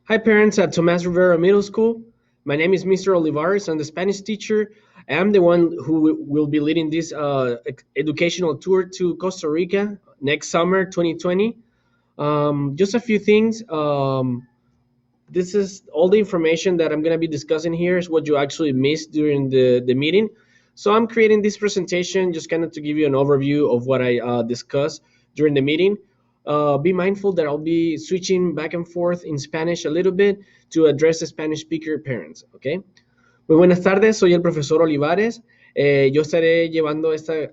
Hi, parents at Tomas Rivera Middle School. My name is Mr. Olivares. I'm the Spanish teacher. I am the one who will be leading this educational tour to Costa Rica next summer, 2020. Just a few things. This is all the information that I'm going to be discussing here is what you actually missed during the meeting. So I'm creating this presentation just kind of to give you an overview of what I discussed during the meeting. Be mindful that I'll be switching back and forth in Spanish a little bit to address the Spanish speaker parents, okay? Muy buenas tardes, soy el profesor Olivares. Yo estaré llevando este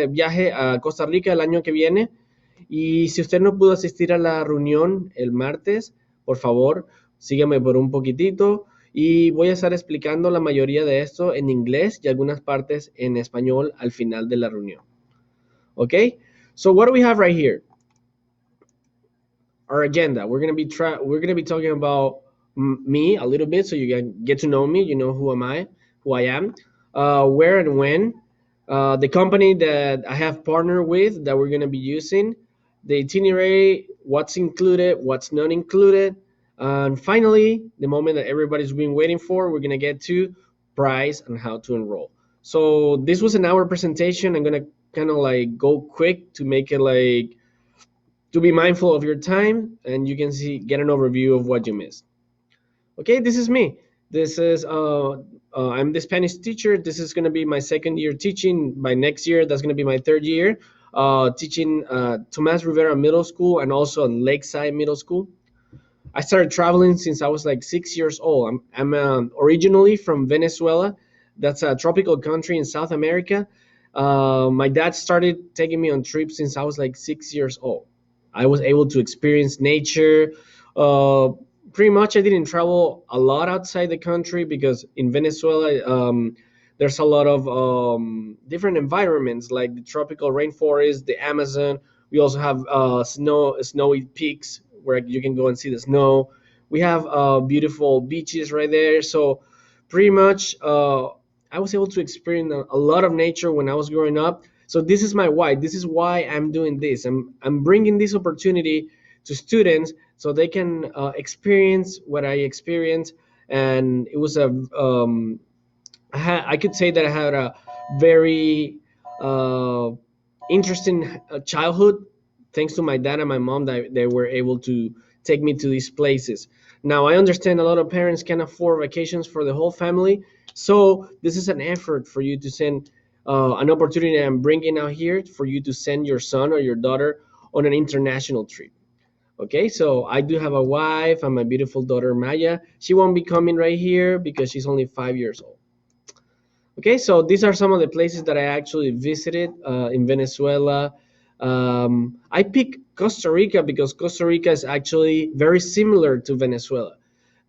viaje a Costa Rica el año que viene. Y si usted no pudo asistir a la reunión el martes, por favor, sígame por un poquitito. Y voy a estar explicando la mayoría de esto en inglés y algunas partes en español al final de la reunión. Okay? So what do we have right here? Our agenda. We're gonna be talking about me a little bit, so you can get to know me. You know who I am, where and when, the company that I have partnered with that we're gonna be using, the itinerary, what's included, what's not included, and finally, the moment that everybody's been waiting for, we're gonna get to price and how to enroll. So this was an hour presentation. I'm gonna kind of like go quick to make it like to be mindful of your time and you can get an overview of what you missed. Okay, this is me. This is I'm the Spanish teacher. This is going to be my second year teaching. By next year, that's going to be my third year teaching Tomas Rivera Middle School and also on Lakeside Middle School. I started traveling since I was like 6 years old. I'm originally from Venezuela. That's a tropical country in South America. My dad started taking me on trips since I was like 6 years old. I was able to experience nature. Uh, Pretty much, I didn't travel a lot outside the country because in Venezuela, there's a lot of different environments like the tropical rainforest, the Amazon. We also have snowy peaks where you can go and see the snow. We have beautiful beaches right there. So pretty much, I was able to experience a lot of nature when I was growing up. So this is my why. This is why I'm doing this. I'm bringing this opportunity to students so they can experience what I experienced. And it was I could say that I had a very uh, interesting childhood, thanks to my dad and my mom that they were able to take me to these places. Now I understand a lot of parents can afford vacations for the whole family, so this is an effort for you to send an opportunity I'm bringing out here for you to send your son or your daughter on an international trip. Okay, so I do have a wife and my beautiful daughter Maya. She won't be coming right here because she's only 5 years old. Okay, so these are some of the places that I actually visited in Venezuela. I picked Costa Rica because Costa Rica is actually very similar to Venezuela.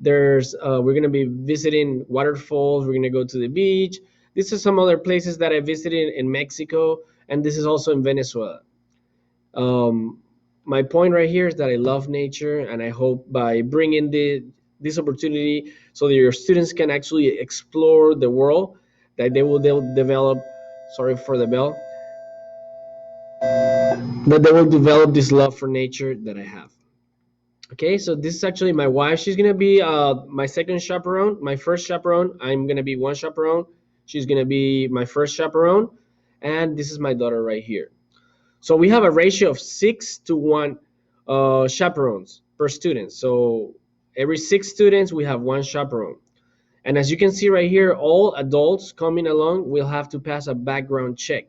We're gonna be visiting waterfalls. We're gonna go to the beach. This is some other places that I visited in Mexico, and this is also in Venezuela. Um, my point right here is that I love nature, and I hope by bringing this opportunity so that your students can actually explore the world, that they'll develop. Sorry for the bell. That they will develop this love for nature that I have. Okay, so this is actually my wife. She's gonna be my second chaperone. My first chaperone, I'm gonna be one chaperone. She's gonna be my first chaperone, and this is my daughter right here. So we have a ratio of 6 to 1 chaperones per student. So every 6 students, we have one chaperone. And as you can see right here, all adults coming along will have to pass a background check.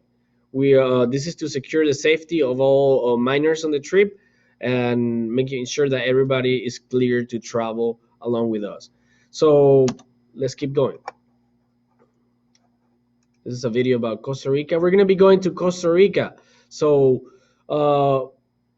This is to secure the safety of all minors on the trip and making sure that everybody is clear to travel along with us. So let's keep going. This is a video about Costa Rica. We're going to be going to Costa Rica. So uh,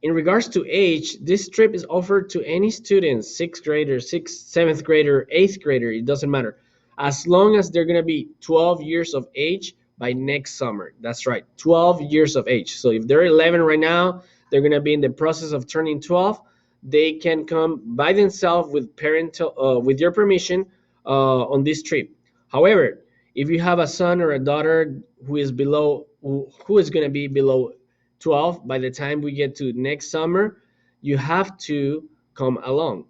in regards to age, this trip is offered to any student, sixth grader, seventh grader, eighth grader, it doesn't matter. As long as they're going to be 12 years of age by next summer. That's right, 12 years of age. So if they're 11 right now, they're going to be in the process of turning 12. They can come by themselves with your permission on this trip. However, if you have a son or a daughter who is going to be below 12 by the time we get to next summer, you have to come along.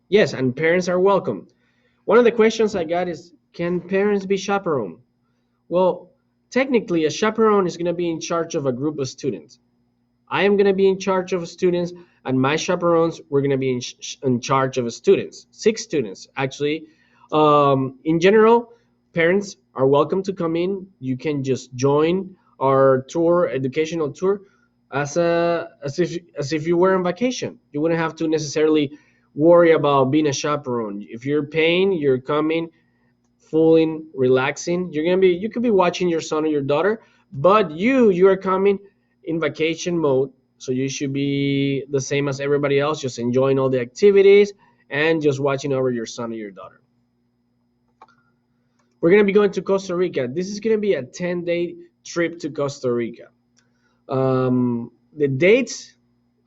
Yes, and parents are welcome. One of the questions I got is, can parents be chaperone? Well, technically, a chaperone is going to be in charge of a group of students. I am going to be in charge of students, and my chaperones, we're going to be in charge of students, 6 students actually. In general, parents are welcome to come in. You can just join our tour, educational tour, as if you were on vacation. You wouldn't have to necessarily worry about being a chaperone. If you're paying, you're coming, fully relaxing. You could be watching your son or your daughter, but you are coming in vacation mode, so you should be the same as everybody else, just enjoying all the activities and just watching over your son or your daughter. We're gonna be going to Costa Rica. This is gonna be a 10-day trip to Costa Rica. The dates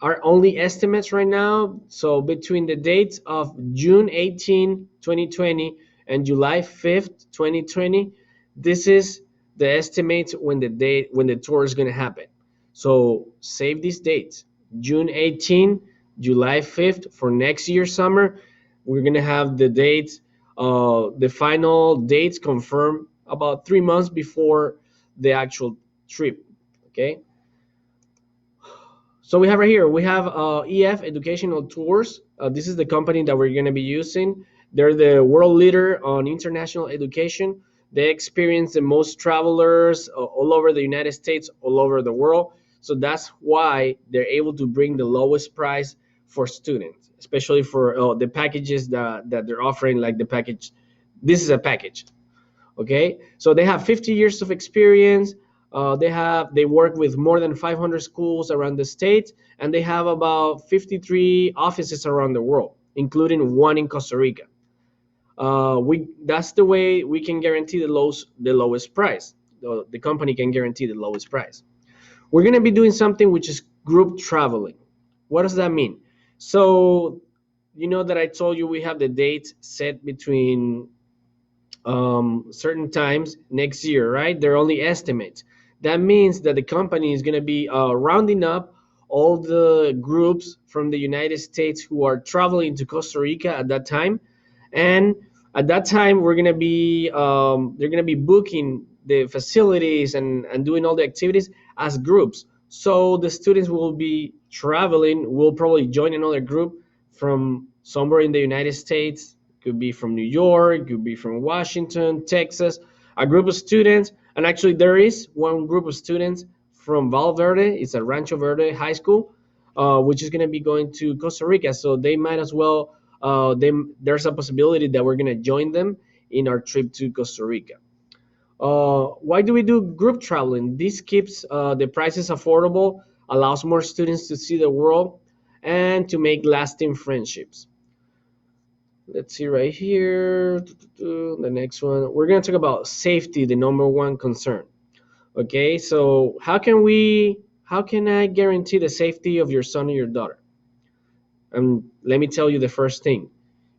are only estimates right now. So between the dates of June 18, 2020 and July 5th, 2020, this is the estimates when the tour is going to happen. So save these dates. June 18, July 5th for next year summer. We're going to have the dates, the final dates confirmed about 3 months before the actual trip. Okay. So we have right here, we have EF Educational Tours. This is the company that we're going to be using. They're the world leader on international education. They experience the most travelers all over the United States, all over the world. So that's why they're able to bring the lowest price for students, especially for the packages that they're offering, like the package. This is a package. Okay, so they have 50 years of experience. They work with more than 500 schools around the state, and they have about 53 offices around the world, including one in Costa Rica. We That's the way we can guarantee the lowest price. The company can guarantee the lowest price. We're going to be doing something which is group traveling. What does that mean? So you know that I told you we have the dates set between certain times next year, right? They're only estimates. That means that the company is going to be rounding up all the groups from the United States who are traveling to Costa Rica at that time, and at that time they're going to be booking the facilities and doing all the activities as groups. So the students will be traveling, will probably join another group from somewhere in the United States, could be from New York, could be from Washington, Texas, a group of students. And actually, there is one group of students from Valverde. It's a Rancho Verde High School, which is going to be going to Costa Rica. So they might as well. There's a possibility that we're going to join them in our trip to Costa Rica. Why do we do group traveling? This keeps the prices affordable, allows more students to see the world, and to make lasting friendships. Let's see right here. The next one. We're going to talk about safety, the number one concern. Okay, so how can I guarantee the safety of your son or your daughter? Let me tell you the first thing.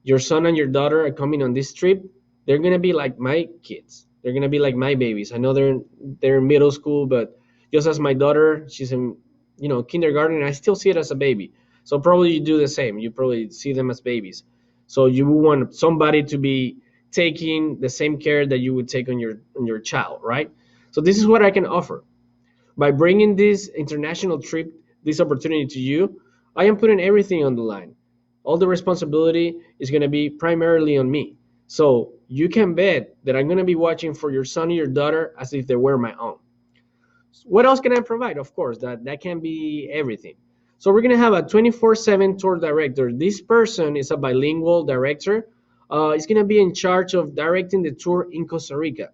Your son and your daughter are coming on this trip. They're going to be like my kids. They're going to be like my babies. I know they're in middle school, but just as my daughter, she's in, kindergarten, and I still see it as a baby. So probably you do the same. You probably see them as babies. So you want somebody to be taking the same care that you would take on your child, right? So this is what I can offer. By bringing this international trip, this opportunity to you, I am putting everything on the line. All the responsibility is going to be primarily on me. So you can bet that I'm going to be watching for your son or your daughter as if they were my own. What else can I provide? Of course, that can be everything. So we're going to have a 24/7 tour director. This person is a bilingual director. He's going to be in charge of directing the tour in Costa Rica.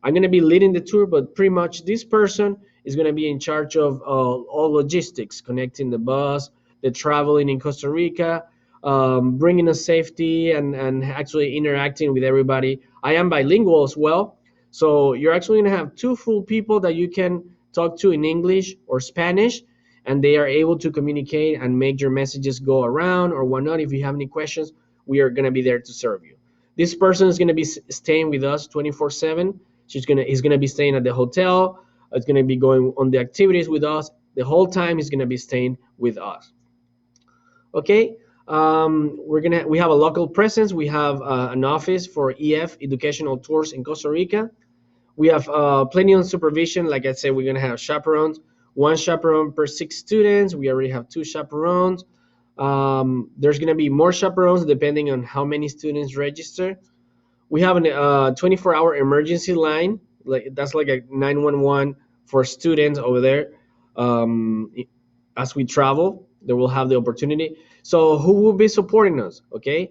I'm going to be leading the tour, but pretty much this person is going to be in charge of all logistics, connecting the bus, the traveling in Costa Rica, bringing us safety, and actually interacting with everybody. I am bilingual as well. So you're actually going to have two full people that you can talk to in English or Spanish, and they are able to communicate and make your messages go around or whatnot. If you have any questions, we are going to be there to serve you. This person is going to be staying with us 24/7. He's gonna be staying at the hotel. It's gonna be going on the activities with us. The whole time he's gonna be staying with us. Okay. We have a local presence. We have an office for EF educational tours in Costa Rica. We have plenty on supervision. Like I said, we're gonna have chaperones. One chaperone per 6 students. We already have 2 chaperones. There's gonna be more chaperones depending on how many students register. We have a 24-hour emergency line. Like that's like a 911 for students over there. Um, as we travel, they will have the opportunity. So who will be supporting us? Okay,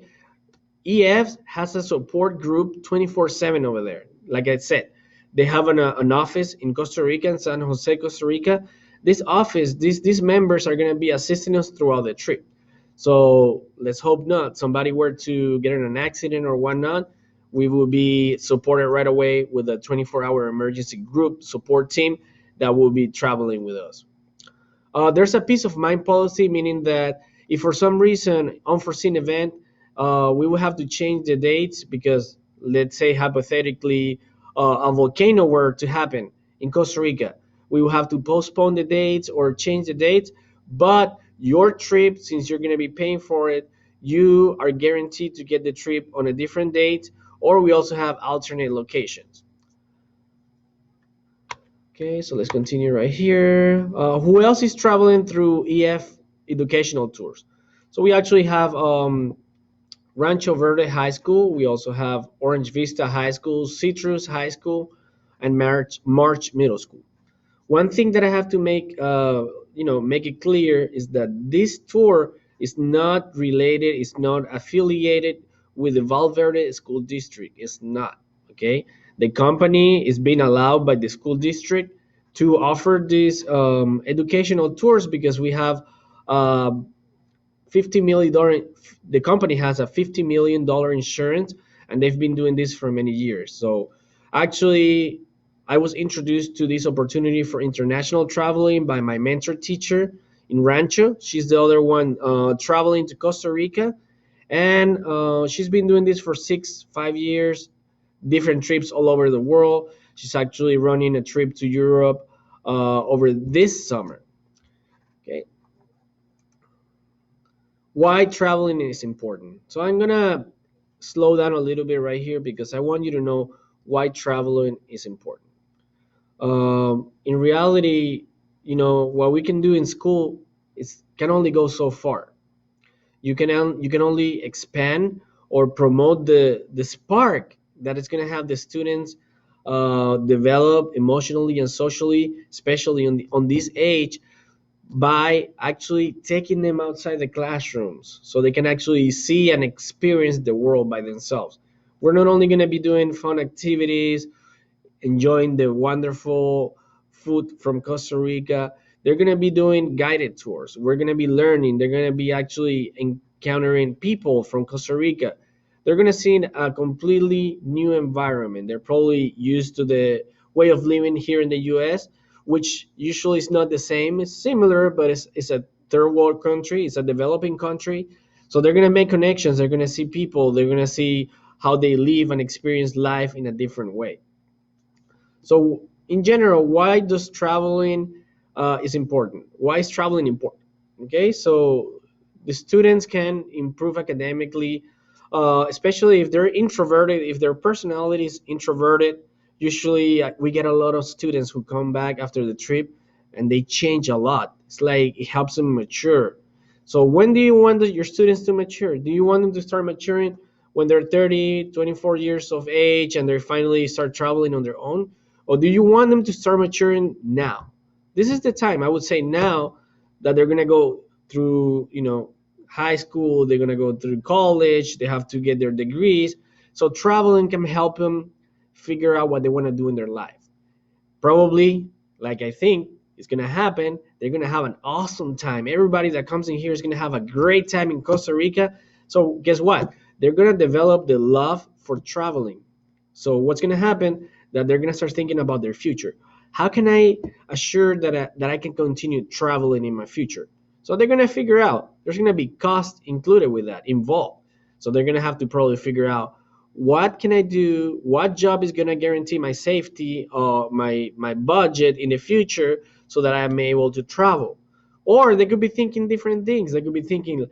EF has a support group 24/7 over there. Like I said, they have an office in Costa Rica, in San Jose, Costa Rica. This office, these members are going to be assisting us throughout the trip. So let's hope not. Somebody were to get in an accident or whatnot, we will be supported right away with a 24-hour emergency group support team that will be traveling with us. There's a peace of mind policy, meaning that if for some reason, unforeseen event, we will have to change the dates because, let's say, hypothetically, a volcano were to happen in Costa Rica, we will have to postpone the dates or change the dates. But your trip, since you're going to be paying for it, you are guaranteed to get the trip on a different date, or we also have alternate locations. Okay, so let's continue right here. Who else is traveling through EF educational tours? So we actually have Rancho Verde High School. We also have Orange Vista High School, Citrus High School, and March Middle School. One thing that I have to make it clear is that this tour is not related, it's not affiliated with the Valverde School District. It's not, okay? The company is being allowed by the school district to offer these educational tours because we have um, $50 million. The company has a $50 million insurance, and they've been doing this for many years. So actually, I was introduced to this opportunity for international traveling by my mentor teacher in Rancho. She's the other one traveling to Costa Rica, and she's been doing this for 5 years, different trips all over the world. She's actually running a trip to Europe over this summer. Okay, why traveling is important. So I'm gonna slow down a little bit right here because I want you to know why traveling is important. In reality, what we can do in school is can only go so far. You can only expand or promote the spark that is going to have the students develop emotionally and socially, especially on this age, by actually taking them outside the classrooms so they can actually see and experience the world by themselves. We're not only going to be doing fun activities, enjoying the wonderful food from Costa Rica. They're going to be doing guided tours. We're going to be learning. They're going to be actually encountering people from Costa Rica. They're going to see a completely new environment. They're probably used to the way of living here in the US, which usually is not the same. It's similar, but it's a third world country, it's a developing country. So they're going to make connections. They're going to see people. They're going to see how they live and experience life in a different way. So in general, why does traveling is important? Why is traveling important? Okay, so the students can improve academically, especially if they're introverted, if their personality is introverted. Usually, we get a lot of students who come back after the trip and they change a lot. It's like it helps them mature. So when do you want your students to mature? Do you want them to start maturing when they're 30, 24 years of age and they finally start traveling on their own? Or do you want them to start maturing now? This is the time, I would say now, that they're going to go through, high school, they're going to go through college, they have to get their degrees. So traveling can help them figure out what they want to do in their life. Probably, like I think is going to happen, they're going to have an awesome time. Everybody that comes in here is going to have a great time in Costa Rica. So guess what? They're going to develop the love for traveling. So what's going to happen? That they're going to start thinking about their future. How can I assure that I can continue traveling in my future? So they're going to figure out there's going to be cost included with that involved. So they're going to have to probably figure out what can I do, what job is going to guarantee my safety, my budget in the future, so that I'm able to travel. Or they could be thinking different things. They could be thinking,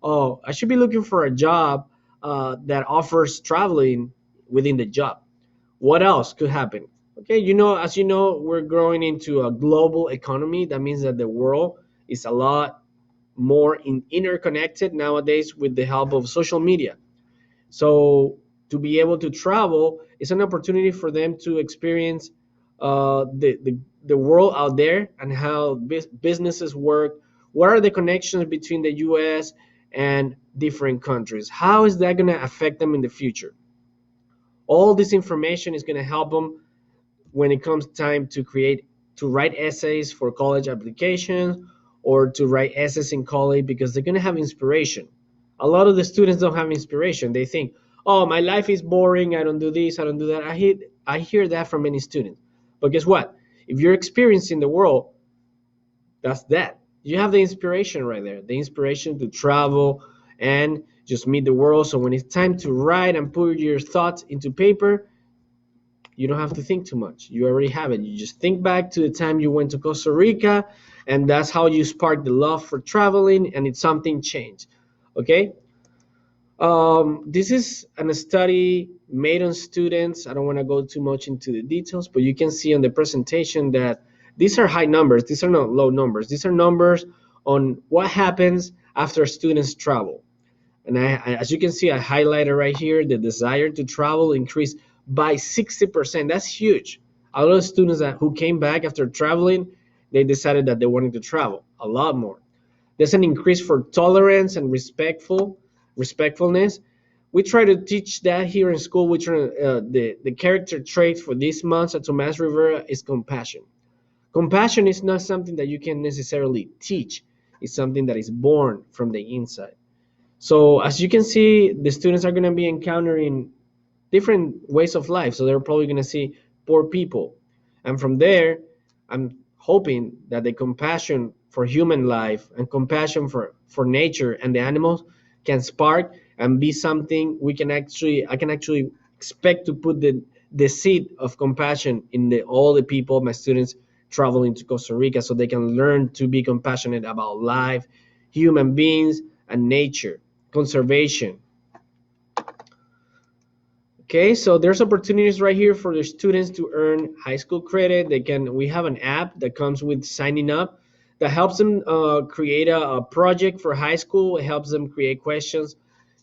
oh, I should be looking for a job that offers traveling within the job. What else could happen? Okay, as you know, we're growing into a global economy. That means that the world is a lot more interconnected nowadays with the help of social media. So to be able to travel is an opportunity for them to experience the world out there and how businesses work. What are the connections between the U.S. and different countries? How is that going to affect them in the future? All this information is going to help them when it comes time to write essays for college applications or to write essays in college, because they're going to have inspiration. A lot of the students don't have inspiration. They think, oh, my life is boring, I don't do this, I don't do that. I hear that from many students. But guess what? If you're experiencing the world, that's that. You have the inspiration right there, the inspiration to travel and just meet the world. So when it's time to write and put your thoughts into paper, you don't have to think too much. You already have it. You just think back to the time you went to Costa Rica, and that's how you spark the love for traveling, and it's something changed. Okay. This is a study made on students. I don't want to go too much into the details, but you can see on the presentation that these are high numbers. These are not low numbers. These are numbers on what happens after students travel. And as you can see, I highlighted right here, the desire to travel increased by 60%. That's huge. A lot of students who came back after traveling, they decided that they wanted to travel a lot more. There's an increase for tolerance and respectfulness. We try to teach that here in school. The character trait for this month at Tomas Rivera is compassion. Compassion is not something that you can necessarily teach. It's something that is born from the inside. So as you can see, the students are going to be encountering different ways of life. So they're probably going to see poor people. And from there, I'm hoping that the compassion for human life and compassion for nature and the animals can spark and be something I can actually expect to put the seed of compassion in all the people, my students traveling to Costa Rica, so they can learn to be compassionate about life, human beings, and nature, conservation. Okay, so there's opportunities right here for the students to earn high school credit. We have an app that comes with signing up that helps them create a project for high school. It helps them create questions.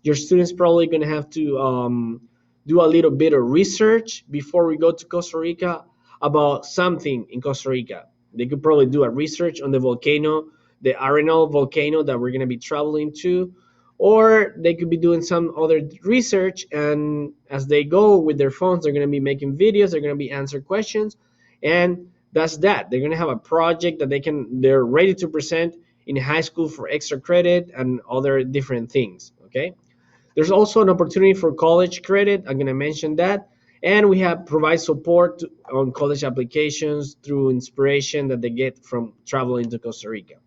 Your students probably going to have to do a little bit of research before we go to Costa Rica about something in Costa Rica. They could probably do a research on the volcano, the Arenal volcano that we're going to be traveling to, or they could be doing some other research, and as they go with their phones, they're going to be making videos, they're going to be answering questions, and that's that. They're going to have a project that they're ready to present in high school for extra credit and other different things. Okay, there's also an opportunity for college credit. I'm going to mention that, and we have provide support on college applications through inspiration that they get from traveling to Costa Rica.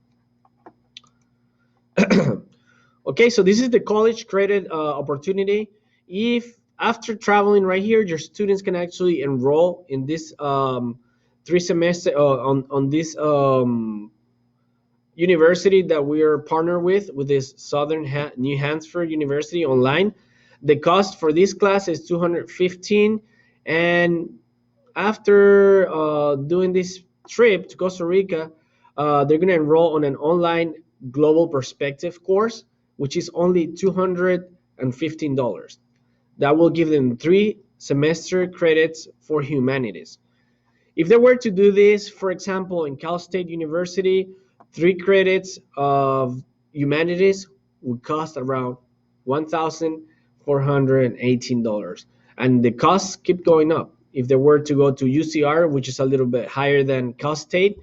Okay, so this is the college credit opportunity. If after traveling right here, your students can actually enroll in this 3 semester on this university that we are partnered with this New Hampshire University online. The cost for this class is $215, and after doing this trip to Costa Rica, they're going to enroll on an online global perspective course, which is only $215. That will give them 3 semester credits for humanities. If they were to do this, for example, in Cal State University, 3 credits of humanities would cost around $1,418. And the costs keep going up. If they were to go to UCR, which is a little bit higher than Cal State,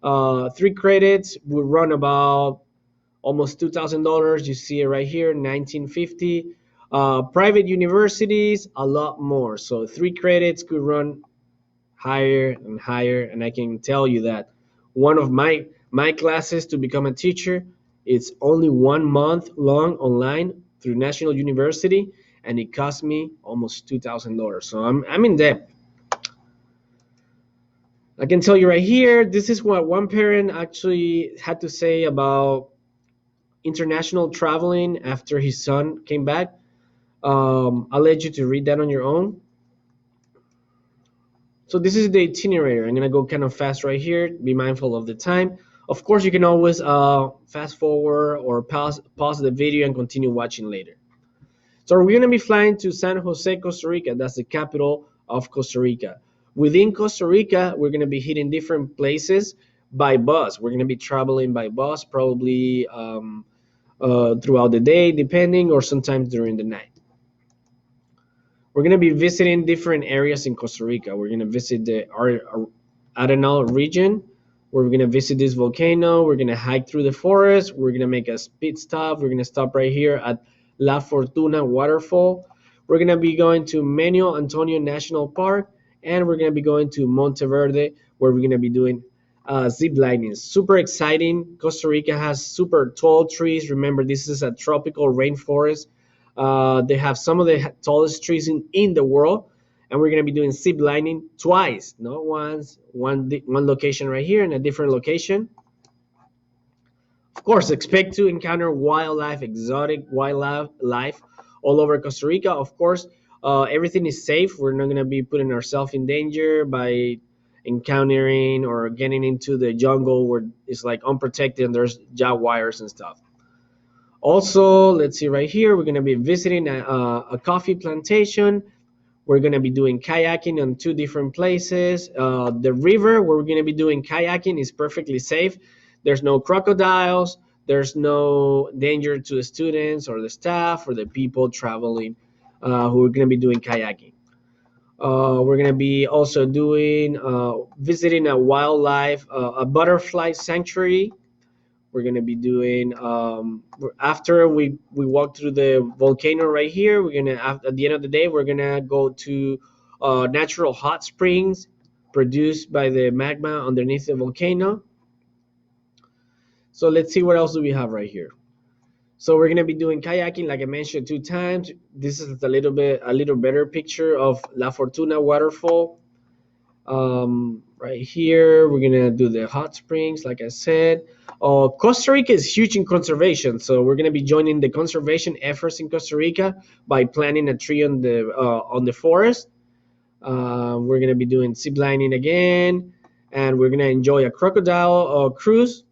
3 credits would run about almost $2,000. You see it right here, $1,950. Private universities, a lot more. So 3 credits could run higher and higher. And I can tell you that one of my classes to become a teacher, it's only 1 month long online through National University, and it cost me almost $2,000. So I'm in debt. I can tell you right here, this is what one parent actually had to say about international traveling after his son came back. I'll let you to read that on your own. So this is the itinerary. I'm gonna go kind of fast right here. Be mindful of the time. Of course, you can always fast forward or pause the video and continue watching later. So we're gonna be flying to San Jose, Costa Rica. That's the capital of Costa Rica. Within Costa Rica, we're gonna be hitting different places by bus. We're gonna be traveling by bus, probably throughout the day, depending, or sometimes during the night. We're going to be visiting different areas in Costa Rica. We're going to visit the Arenal region. We're going to visit this volcano. We're going to hike through the forest. We're going to make a pit stop. We're going to stop right here at La Fortuna waterfall. We're going to be going to Menio Antonio National Park, and we're going to be going to Monteverde, where we're going to be doing zip lining. Super exciting. Costa Rica has super tall trees. Remember, this is a tropical rainforest. They have some of the tallest trees in the world, and we're going to be doing zip lining twice, not once. One location right here and a different location. Of course, expect to encounter wildlife, exotic wildlife all over Costa Rica. Of course, everything is safe. We're not going to be putting ourselves in danger by encountering or getting into the jungle where it's like unprotected and there's jaguars and stuff. Also, let's see right here, we're going to be visiting a coffee plantation. We're going to be doing kayaking on two different places. The river where we're going to be doing kayaking is perfectly safe. There's no crocodiles. There's no danger to the students or the staff or the people traveling who are going to be doing kayaking. We're going to be also doing visiting a wildlife, a butterfly sanctuary. We're gonna be doing after we walk through the volcano right here. We're gonna at the end of the day we're gonna go to natural hot springs produced by the magma underneath the volcano. So let's see what else do we have right here. So we're gonna be doing kayaking, like I mentioned 2 times. This is a little better picture of La Fortuna waterfall. Right here, we're gonna do the hot springs, like I said. Costa Rica is huge in conservation, so we're gonna be joining the conservation efforts in Costa Rica by planting a tree on the forest. We're gonna be doing zip lining again, and we're gonna enjoy a crocodile cruise.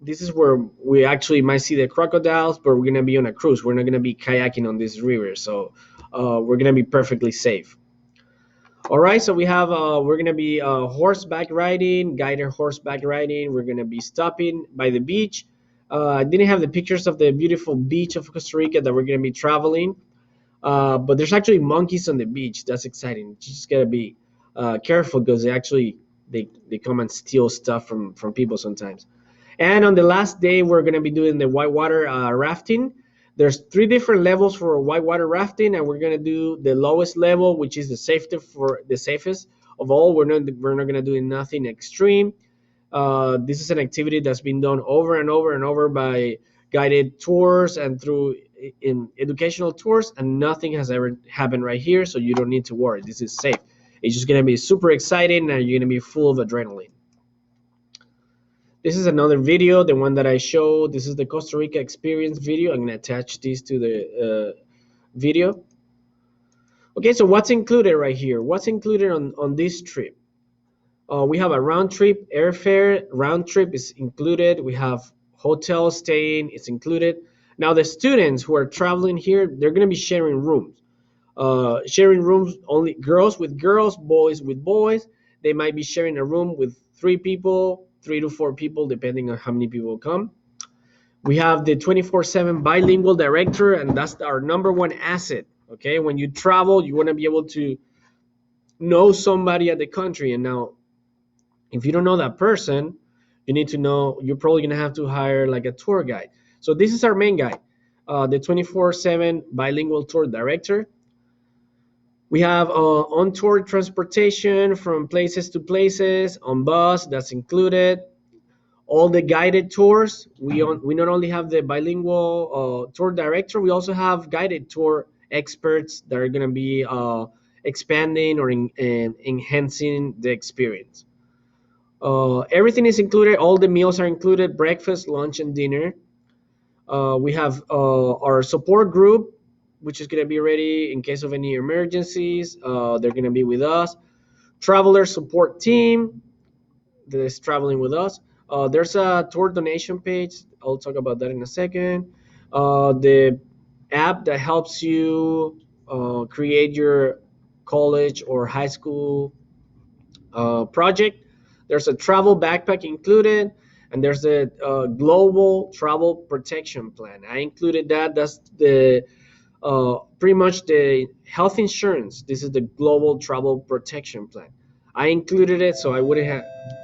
This is where we actually might see the crocodiles, but we're gonna be on a cruise. We're not gonna be kayaking on this river, so we're gonna be perfectly safe. All right, so we have we're gonna be horseback riding, guided horseback riding. We're gonna be stopping by the beach. I didn't have the pictures of the beautiful beach of Costa Rica that we're gonna be traveling, but there's actually monkeys on the beach. That's exciting. You just gotta be careful because they come and steal stuff from people sometimes. And on the last day, we're gonna be doing the whitewater rafting. There's 3 different levels for whitewater rafting, and we're gonna do the lowest level, which is the safest of all. We're not gonna do nothing extreme. This is an activity that's been done over and over and over by guided tours and through in educational tours, and nothing has ever happened right here, so you don't need to worry. This is safe. It's just gonna be super exciting, and you're gonna be full of adrenaline. This is another video, the one that I showed. This is the Costa Rica experience video. I'm gonna attach this to the video. Okay, so what's included right here? What's included on this trip? We have a round trip airfare. Round trip is included. We have hotel staying, it's included. Now the students who are traveling here, they're gonna be sharing rooms. Sharing rooms only girls with girls, boys with boys. They might be sharing a room with 3 people, 3 to 4 people, depending on how many people come. We have the 24/7 bilingual director, and that's our number one asset. Okay, when you travel, you want to be able to know somebody at the country. And now, if you don't know that person, you need to know, you're probably going to have to hire like a tour guide. So this is our main guy, the 24/7 bilingual tour director. We have on-tour transportation from places to places on bus, that's included. All the guided tours, we not only have the bilingual tour director, we also have guided tour experts that are going to be expanding or enhancing the experience. Everything is included. All the meals are included: breakfast, lunch, and dinner. We have our support group, which is going to be ready in case of any emergencies. They're going to be with us. Traveler support team that is traveling with us. There's a tour donation page. I'll talk about that in a second. The app that helps you create your college or high school project. There's a travel backpack included, and there's a global travel protection plan. I included that. That's the pretty much the health insurance. This is the global travel protection plan. I included it so I wouldn't have.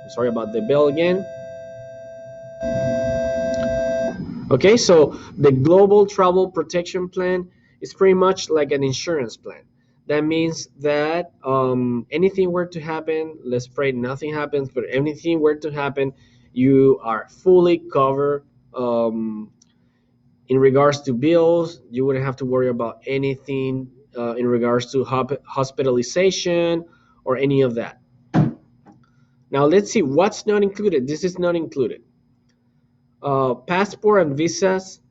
Sorry about the bell again. Okay, so the global travel protection plan is pretty much like an insurance plan. That means that anything were to happen, let's pray nothing happens, but anything were to happen, you are fully covered in regards to bills. You wouldn't have to worry about anything in regards to hospitalization or any of that. Now let's see what's not included. This is not included. Passport and visas.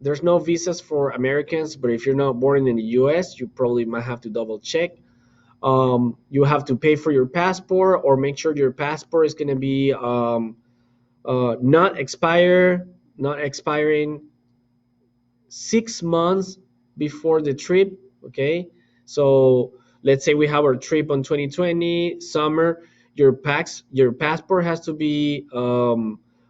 There's no visas for Americans, but if you're not born in the US, you probably might have to double check. You have to pay for your passport or make sure your passport is going to be not expiring 6 months before the trip. Okay, so let's say we have our trip on 2020 summer. Your passport has to be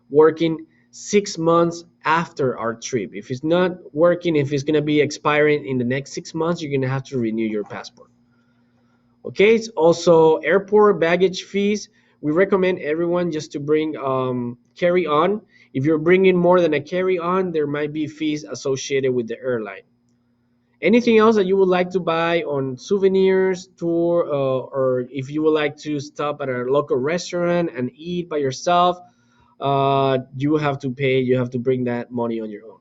working 6 months after our trip. If it's not working, if it's going to be expiring in the next 6 months, you're going to have to renew your passport. Okay, it's also airport baggage fees. We recommend everyone just to bring carry on. If you're bringing more than a carry on, there might be fees associated with the airline. Anything else that you would like to buy on souvenirs, tour, or if you would like to stop at a local restaurant and eat by yourself, you have to pay. You have to bring that money on your own.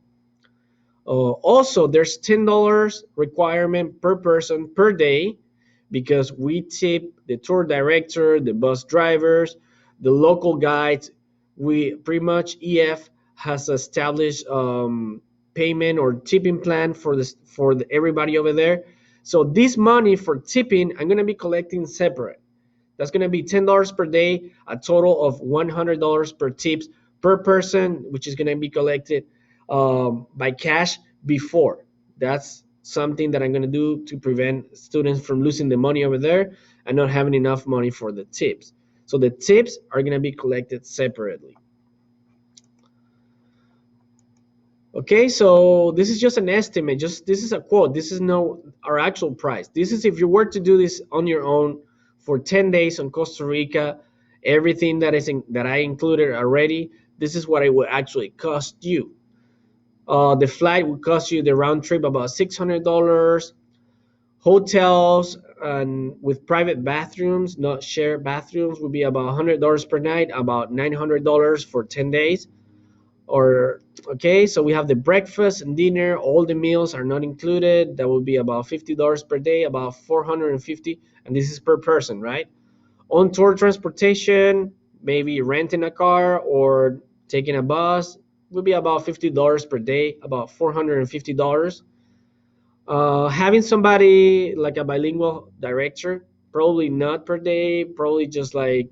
Also, there's $10 requirement per person per day because we tip the tour director, the bus drivers, the local guides. We pretty much EF has established payment or tipping plan for this for everybody over there. So this money for tipping, I'm gonna be collecting separate. That's gonna be $10 per day, a total of $100 per tips per person, which is gonna be collected by cash before. That's something that I'm gonna do to prevent students from losing the money over there and not having enough money for the tips. So the tips are gonna be collected separately. Okay, so this is just an estimate. This is a quote. This is no our actual price. This is if you were to do this on your own for 10 days on Costa Rica, everything that I included already. This is what it would actually cost you. The flight would cost you the round trip about $600. Hotels and with private bathrooms, not shared bathrooms, would be about $100 per night, about $900 for 10 days. Or okay, so we have the breakfast and dinner. All the meals are not included. That would be about $50 per day, about 450, and this is per person, right? On tour transportation, maybe renting a car or taking a bus would be about $50 per day, about $450. Having somebody like a bilingual director, probably not per day, probably just like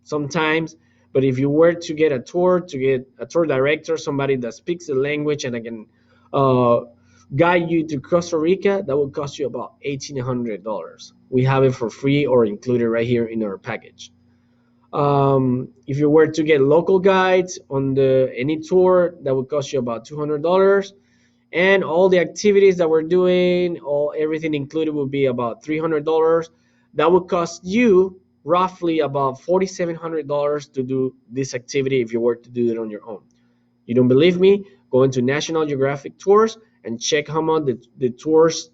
sometimes. But if you were to get a tour director, somebody that speaks the language and can uh, guide you to Costa Rica, that will cost you about $1,800. We have it for free or included right here in our package. If you were to get local guides on any tour, that would cost you about $200. And all the activities that we're doing, everything included, would be about $300. That would cost you roughly about $4,700 to do this activity if you were to do it on your own. You don't believe me? Go into National Geographic Tours and check how much the tours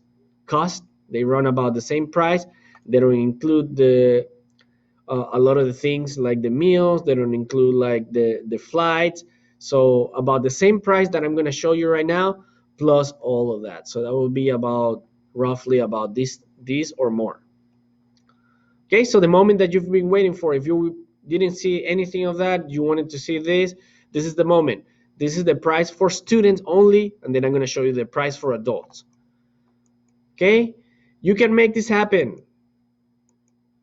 cost. They run about the same price. They don't include a lot of the things like the meals. They don't include like the flights. So about the same price that I'm going to show you right now, plus all of that. So that will be about roughly about this or more. Okay, so the moment that you've been waiting for, if you didn't see anything of that, you wanted to see this is the moment. This is the price for students only, and then I'm going to show you the price for adults. Okay, you can make this happen.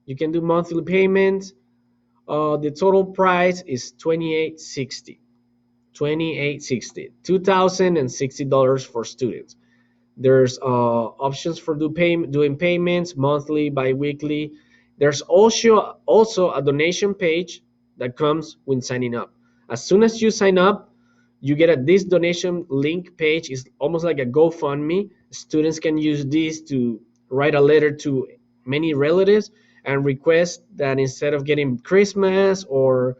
You can do monthly payments. The total price is $28.60. $28.60. $2,060 for students. There's options for doing payments monthly, bi-weekly. There's also a donation page that comes when signing up. As soon as you sign up, you get this donation link page. Is almost like a GoFundMe. Students can use this to write a letter to many relatives and request that instead of getting Christmas or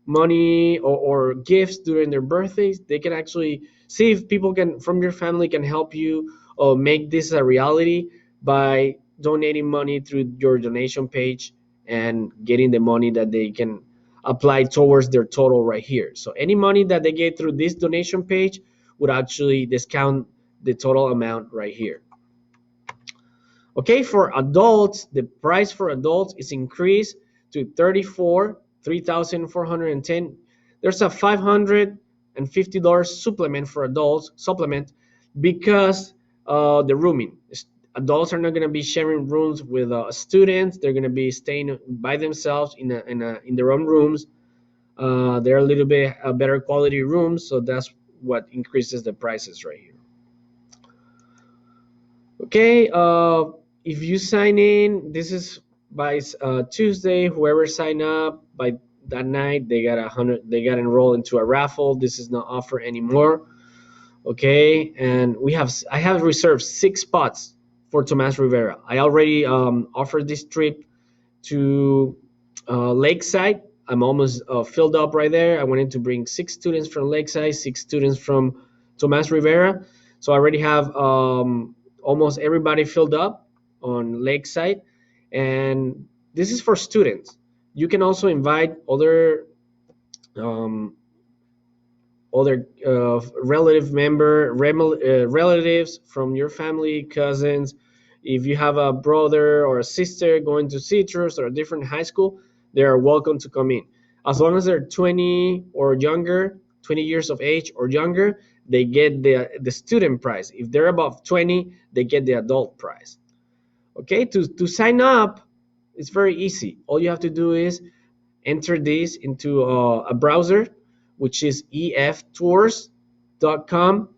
money or gifts during their birthdays, they can actually see if people can from your family can help you make this a reality by donating money through your donation page and getting the money that they can apply towards their total right here. So any money that they get through this donation page would actually discount the total amount right here. Okay, for adults, the price for adults is increased to $3,410. There's a $550 supplement for adults, because the rooming. Adults are not going to be sharing rooms with students. They're going to be staying by themselves in their own rooms. They're a little bit better quality rooms, so that's what increases the prices right here. Okay, if you sign in, this is by Tuesday. Whoever signed up by that night, they got enrolled into a raffle. This is not offered anymore. Okay, and I have reserved 6 spots for Tomas Rivera. I already offered this trip to Lakeside. I'm almost filled up right there. I wanted to bring 6 students from Lakeside, 6 students from Tomas Rivera. So I already have almost everybody filled up on Lakeside, and this is for students. You can also invite other relatives from your family, cousins. If you have a brother or a sister going to Citrus or a different high school, they are welcome to come in. As long as they're 20 or younger, 20 years of age or younger, they get the student price. If they're above 20, they get the adult price. Okay, to sign up, it's very easy. All you have to do is enter this into a browser, which is eftours.com/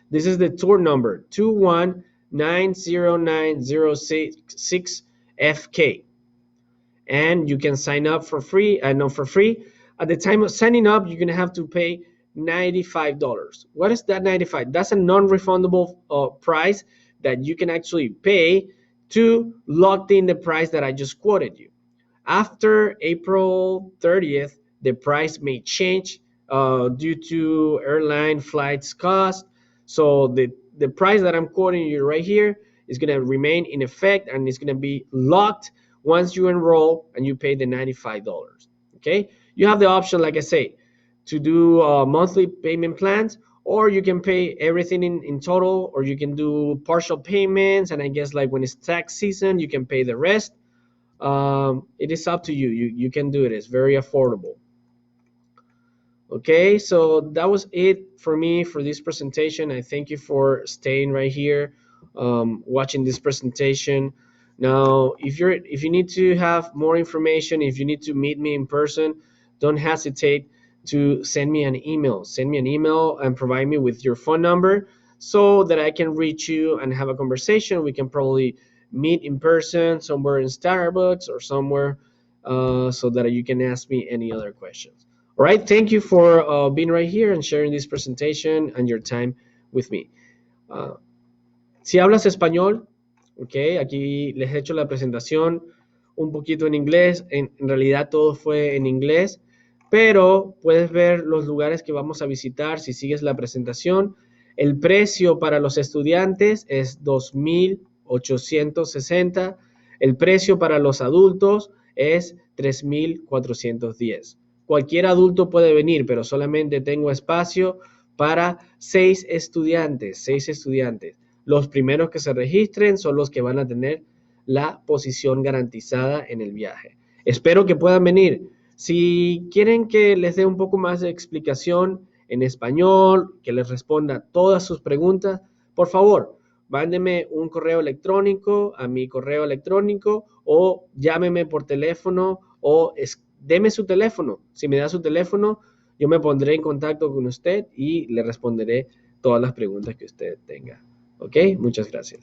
this is the tour number 2190906FK, and you can sign up for free. For free. At the time of signing up, you're gonna have to pay $95. What is that? 95? That's a non-refundable price that you can actually pay to lock in the price that I just quoted you. After April 30th, the price may change due to airline flights cost. So the price that I'm quoting you right here is going to remain in effect, and it's going to be locked once you enroll and you pay the $95. Okay, you have the option, like I say, to do monthly payment plans, or you can pay everything in total, or you can do partial payments, and I guess like when it's tax season, you can pay the rest. It is up to you. You can do it. It's very affordable. Okay, so that was it for me for this presentation. I thank you for staying right here, watching this presentation. Now, if you need to have more information, if you need to meet me in person, don't hesitate to send me an email. Send me an email and provide me with your phone number so that I can reach you and have a conversation. We can probably meet in person somewhere in Starbucks or somewhere so that you can ask me any other questions. All right, thank you for being right here and sharing this presentation and your time with me. Si hablas español, ok, aquí les he hecho la presentación un poquito en inglés, en realidad todo fue en inglés, pero puedes ver los lugares que vamos a visitar si sigues la presentación. El precio para los estudiantes es $2,860. El precio para los adultos es $3,410. Cualquier adulto puede venir, pero solamente tengo espacio para 6 estudiantes, 6 estudiantes. Los primeros que se registren son los que van a tener la posición garantizada en el viaje. Espero que puedan venir. Si quieren que les dé un poco más de explicación en español, que les responda todas sus preguntas. Por favor, mándeme un correo electrónico a mi correo electrónico o llámeme por teléfono o deme su teléfono. Si me da su teléfono, yo me pondré en contacto con usted y le responderé todas las preguntas que usted tenga. ¿Ok? Muchas gracias.